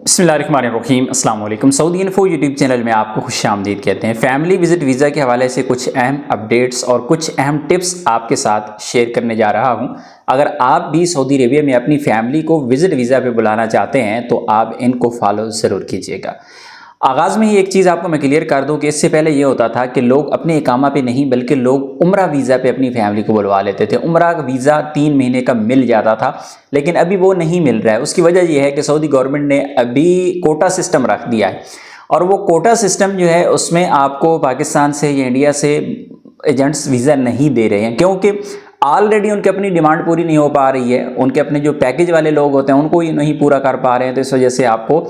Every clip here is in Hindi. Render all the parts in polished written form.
बिस्मिल्लाहिर्रहमानिर्रहीम अस्सलाम वालेकुम। सऊदी इन्फो यूट्यूब चैनल में आपको खुशामदीद कहते हैं। फैमिली विजिट वीज़ा के हवाले से कुछ अहम अपडेट्स और कुछ अहम टिप्स आपके साथ शेयर करने जा रहा हूं। अगर आप भी सऊदी अरेबिया में अपनी फैमिली को विजिट वीज़ा पे बुलाना चाहते हैं तो आप इनको फॉलो ज़रूर कीजिएगा। आगाज़ में ही एक चीज़ आपको मैं क्लियर कर दूं कि इससे पहले ये होता था कि लोग अपने इकामा पे नहीं बल्कि लोग उम्रा वीज़ा पे अपनी फैमिली को बुलवा लेते थे। उम्रा का वीज़ा 3 महीने का मिल जाता था, लेकिन अभी वो नहीं मिल रहा है। उसकी वजह यह है कि सऊदी गवर्नमेंट ने अभी कोटा सिस्टम रख दिया है, और वो कोटा सिस्टम जो है उसमें आपको पाकिस्तान से या इंडिया से एजेंट्स वीज़ा नहीं दे रहे हैं, क्योंकि ऑलरेडी उनकी अपनी डिमांड पूरी नहीं हो पा रही है। उनके अपने जो पैकेज वाले लोग होते हैं उनको ही नहीं पूरा कर पा रहे हैं, तो इस वजह से आपको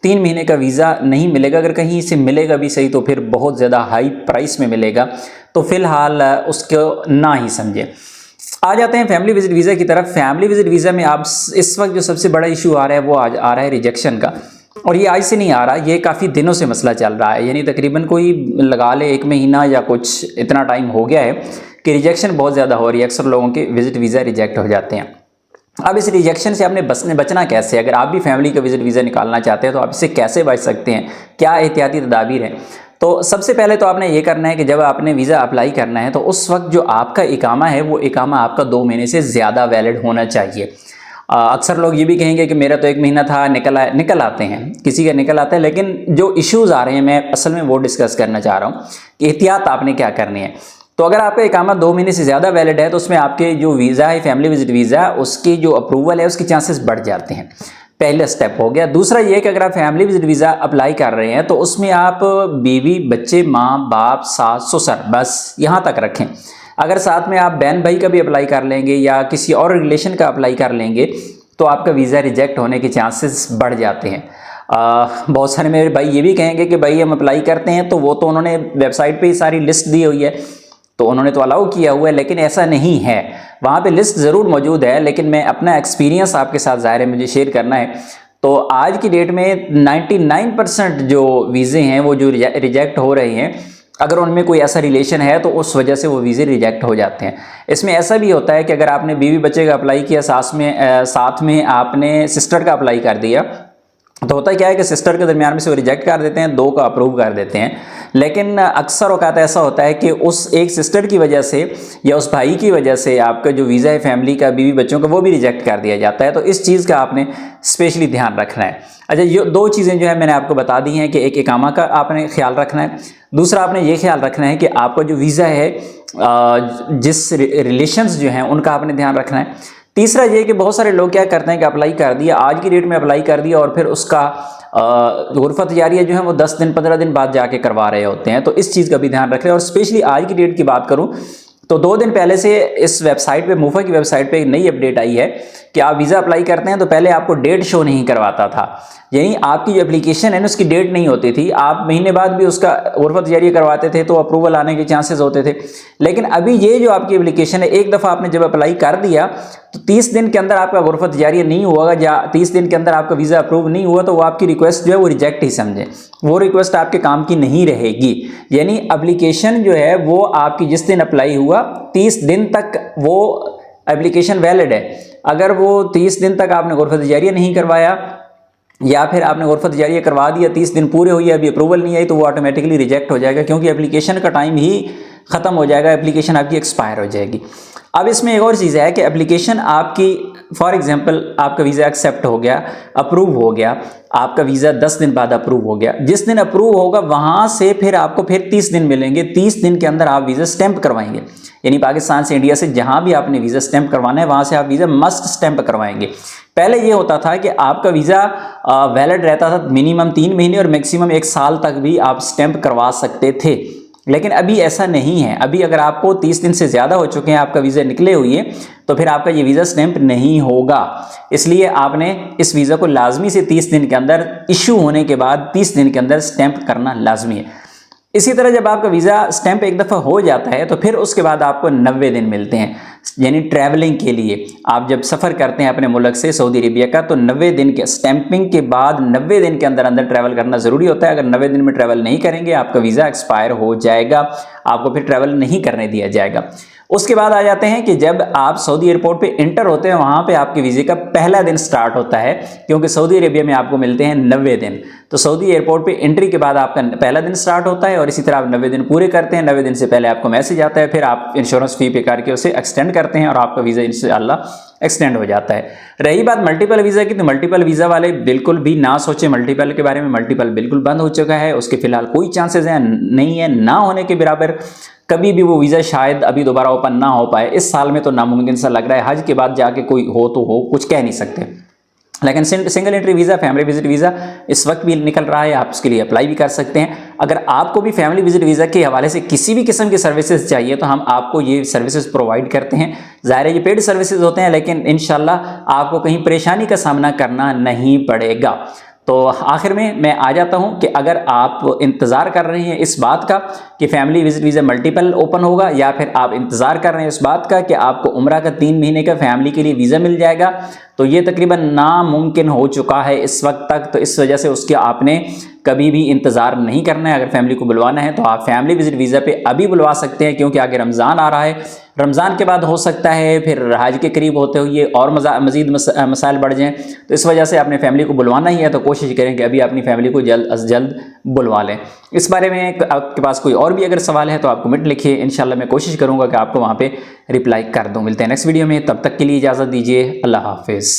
3 महीने का वीज़ा नहीं मिलेगा। अगर कहीं से मिलेगा भी सही तो फिर बहुत ज़्यादा हाई प्राइस में मिलेगा, तो फिलहाल उसको ना ही समझें। आ जाते हैं फैमिली विजिट वीज़ा की तरफ। फैमिली विजिट वीज़ा में आप इस वक्त जो सबसे बड़ा इशू आ रहा है वो आज आ रहा है रिजेक्शन का, और ये आज से नहीं आ रहा, ये काफ़ी दिनों से मसला चल रहा है। यानी तकरीबन कोई लगा ले 1 महीना या कुछ इतना टाइम हो गया है कि रिजेक्शन बहुत ज़्यादा हो रही है। अक्सर लोगों के विजिट वीज़ा रिजेक्ट हो जाते हैं। अब इस रिजेक्शन से आपने बचना कैसे? अगर आप भी फैमिली का विजिट वीज़ा निकालना चाहते हैं तो आप इससे कैसे बच सकते हैं, क्या एहतियाती तदाबीर हैं? तो सबसे पहले तो आपने ये करना है कि जब आपने वीज़ा अप्लाई करना है तो उस वक्त जो आपका इकामा है वो इकामा आपका 2 महीने से ज़्यादा वैलिड होना चाहिए। अक्सर लोग ये भी कहेंगे कि मेरा तो 1 महीना था, निकल आते हैं, किसी का निकल आता है। लेकिन जो इश्यूज़ आ रहे हैं मैं असल में वो डिस्कस करना चाह रहा हूँ कि एहतियात आपने क्या करनी है। तो अगर आपका इकामा 2 महीने से ज़्यादा वैलिड है तो उसमें आपके जो वीज़ा है फैमिली विजिट वीज़ा, उसकी जो अप्रूवल है उसके चांसेस बढ़ जाते हैं। पहला स्टेप हो गया। दूसरा ये कि अगर आप फैमिली विजिट वीज़ा अप्लाई कर रहे हैं तो उसमें आप बीवी, बच्चे, माँ बाप, सास, ससुर, बस यहाँ तक रखें। अगर साथ में आप बहन भाई का भी अप्लाई कर लेंगे या किसी और रिलेशन का अप्लाई कर लेंगे तो आपका वीज़ा रिजेक्ट होने के चांसेस बढ़ जाते हैं। बहुत सारे मेरे भाई ये भी कहेंगे कि भाई हम अप्लाई करते हैं तो वो तो उन्होंने वेबसाइट पे ही सारी लिस्ट दी हुई है, तो उन्होंने तो अलाउ किया हुआ है, लेकिन ऐसा नहीं है। वहाँ पे लिस्ट ज़रूर मौजूद है, लेकिन मैं अपना एक्सपीरियंस आपके साथ ज़ाहिर है मुझे शेयर करना है। तो आज की डेट में 99% जो वीज़े हैं वो जो रिजेक्ट हो रहे हैं, अगर उनमें कोई ऐसा रिलेशन है तो उस वजह से वो वीज़े रिजेक्ट हो जाते हैं। इसमें ऐसा भी होता है कि अगर आपने बीवी बच्चे का अप्लाई किया, साथ में आपने सिस्टर का अप्लाई कर दिया, तो होता क्या है कि सिस्टर के दरमियान में से वो रिजेक्ट कर देते हैं, 2 का अप्रूव कर देते हैं। लेकिन अक्सर औकात ऐसा होता है कि उस एक सिस्टर की वजह से या उस भाई की वजह से आपका जो वीज़ा है फैमिली का, बीवी बच्चों का, वो भी रिजेक्ट कर दिया जाता है। तो इस चीज़ का आपने स्पेशली ध्यान रखना है। अच्छा, ये 2 चीज़ें जो है मैंने आपको बता दी हैं कि एक इकामा का आपने ख्याल रखना है, दूसरा आपने ये ख्याल रखना है कि आपका जो वीज़ा है जिस रिलेशंस जो हैं उनका आपने ध्यान रखना है। तीसरा ये कि बहुत सारे लोग क्या करते हैं कि अप्लाई कर दिया, आज की डेट में अप्लाई कर दिया और फिर उसका गुरफत जारिया जो है वो 10 दिन 15 दिन बाद जाके करवा रहे होते हैं। तो इस चीज़ का भी ध्यान रखें। और स्पेशली आज की डेट की बात करूं तो 2 दिन पहले से इस वेबसाइट पे, मूफा की वेबसाइट पे एक नई अपडेट आई है कि आप वीज़ा अप्लाई करते हैं तो पहले आपको डेट शो नहीं करवाता था। यानी आपकी जो एप्लीकेशन है ना उसकी डेट नहीं होती थी, आप महीने बाद भी उसका गुरफत जारिया करवाते थे तो अप्रूवल आने के चांसेस होते थे। लेकिन अभी ये जो आपकी एप्लीकेशन है, एक दफ़ा आपने जब अप्लाई कर दिया तो 30 दिन के अंदर आपका गुरफत जारिया नहीं हुआ या 30 दिन के अंदर आपका वीज़ा अप्रूव नहीं हुआ तो वो आपकी रिक्वेस्ट जो है वो रिजेक्ट ही समझें, वो रिक्वेस्ट आपके काम की नहीं रहेगी। यानी एप्लीकेशन जो है वो आपकी जिस दिन अप्लाई हुआ 30 दिन तक वो एप्लीकेशन वैलिड है। अगर वो 30 दिन तक आपने गुरफत जारिया नहीं करवाया या फिर आपने गुरफत जारिया करवा दिया, 30 दिन पूरे हुए अभी अप्रूवल नहीं आई, तो वो ऑटोमेटिकली रिजेक्ट हो जाएगा, क्योंकि एप्लीकेशन का टाइम ही ख़त्म हो जाएगा, एप्लीकेशन आपकी एक्सपायर हो जाएगी। अब इसमें एक और चीज़ है कि एप्लीकेशन आपकी, फॉर एग्जांपल आपका वीज़ा एक्सेप्ट हो गया, अप्रूव हो गया, आपका वीज़ा 10 दिन बाद अप्रूव हो गया, जिस दिन अप्रूव होगा वहाँ से फिर आपको 30 दिन मिलेंगे। 30 दिन के अंदर आप वीज़ा स्टैंप करवाएंगे, यानी पाकिस्तान से, इंडिया से, जहाँ भी आपने वीज़ा स्टैंप करवाना है वहाँ से आप वीज़ा मस्ट स्टैंप करवाएंगे। पहले ये होता था कि आपका वीज़ा वैलिड रहता था मिनिमम 3 महीने और मैक्सिमम 1 साल तक भी आप स्टैंप करवा सकते थे, लेकिन अभी ऐसा नहीं है। अभी अगर आपको 30 दिन से ज़्यादा हो चुके हैं, आपका वीज़ा निकले हुए है, तो फिर आपका ये वीज़ा स्टैंप नहीं होगा। इसलिए आपने इस वीज़ा को लाजमी से 30 दिन के अंदर, इशू होने के बाद 30 दिन के अंदर स्टैंप करना लाजमी है। इसी तरह जब आपका वीज़ा स्टैंप एक दफ़ा हो जाता है तो फिर उसके बाद आपको 90 दिन मिलते हैं, यानी ट्रैवलिंग के लिए। आप जब सफ़र करते हैं अपने मुल्क से सऊदी अरेबिया का तो 90 दिन के स्टैंपिंग के बाद 90 दिन के अंदर अंदर ट्रैवल करना ज़रूरी होता है। अगर 90 दिन में ट्रैवल नहीं करेंगे आपका वीज़ा एक्सपायर हो जाएगा, आपको फिर ट्रैवल नहीं करने दिया जाएगा। उसके बाद आ जाते हैं कि जब आप सऊदी एयरपोर्ट पे इंटर होते हैं वहाँ पे आपके वीज़े का पहला दिन स्टार्ट होता है, क्योंकि सऊदी अरेबिया में आपको मिलते हैं 90 दिन। तो सऊदी एयरपोर्ट पे एंट्री के बाद आपका पहला दिन स्टार्ट होता है और इसी तरह आप 90 दिन पूरे करते हैं। 90 दिन से पहले आपको मैसेज आता है, फिर आप इंश्योरेंस फी पे करके उसे एक्सटेंड करते हैं और आपका वीज़ा इंशाअल्लाह एक्सटेंड हो जाता है। रही बात मल्टीपल वीज़ा की, तो मल्टीपल वीज़ा वाले बिल्कुल भी ना सोचें मल्टीपल के बारे में। मल्टीपल बिल्कुल बंद हो चुका है, उसके फिलहाल कोई चांसेस हैं नहीं है, ना होने के बराबर। कभी भी वो वीज़ा शायद अभी दोबारा ओपन ना हो पाए, इस साल में तो नामुमकिन सा लग रहा है। हज के बाद जाके कोई हो तो हो, कुछ कह नहीं सकते। लेकिन single entry visa, family visit visa इस वक्त भी निकल रहा है, आप उसके लिए अप्लाई भी कर सकते हैं। अगर आपको भी फैमिली विजिट वीज़ा के हवाले से किसी भी किस्म की सर्विसेज चाहिए तो हम आपको ये सर्विसेज प्रोवाइड करते हैं। ज़ाहिर है ये पेड सर्विसेज होते हैं, लेकिन इंशाल्लाह आपको कहीं परेशानी का सामना करना नहीं पड़ेगा। तो आखिर में मैं आ जाता हूं कि अगर आप इंतज़ार कर रहे हैं इस बात का कि family visit visa multiple open होगा, या फिर आप इंतज़ार कर रहे हैं इस बात का कि आपको उम्रा का 3 महीने का फैमिली के लिए वीज़ा मिल जाएगा, तो ये तकरीबन नामुमकिन हो चुका है इस वक्त तक। तो इस वजह से उसके आपने कभी भी इंतज़ार नहीं करना है। अगर फैमिली को बुलवाना है तो आप फैमिली विजिट वीज़ा पे अभी बुलवा सकते हैं, क्योंकि आगे रमज़ान आ रहा है। रमज़ान के बाद हो सकता है फिर हज के करीब होते हुए और मज़ीद मसाइल बढ़ जाएँ। तो इस वजह से आपने फैमिली को बुलवाना ही है, तो कोशिश करें कि अभी अपनी फैमिली को जल्द अज जल्द बुलवा लें। इस बारे में आपके पास कोई और भी अगर सवाल है तो आप कमेंट लिखिए, इंशाल्लाह मैं कोशिश करूँगा कि आपको वहाँ पर रिप्लाई कर दूँ। मिलते हैं नेक्स्ट वीडियो में, तब तक के लिए इजाज़त दीजिए। अल्लाह हाफिज़।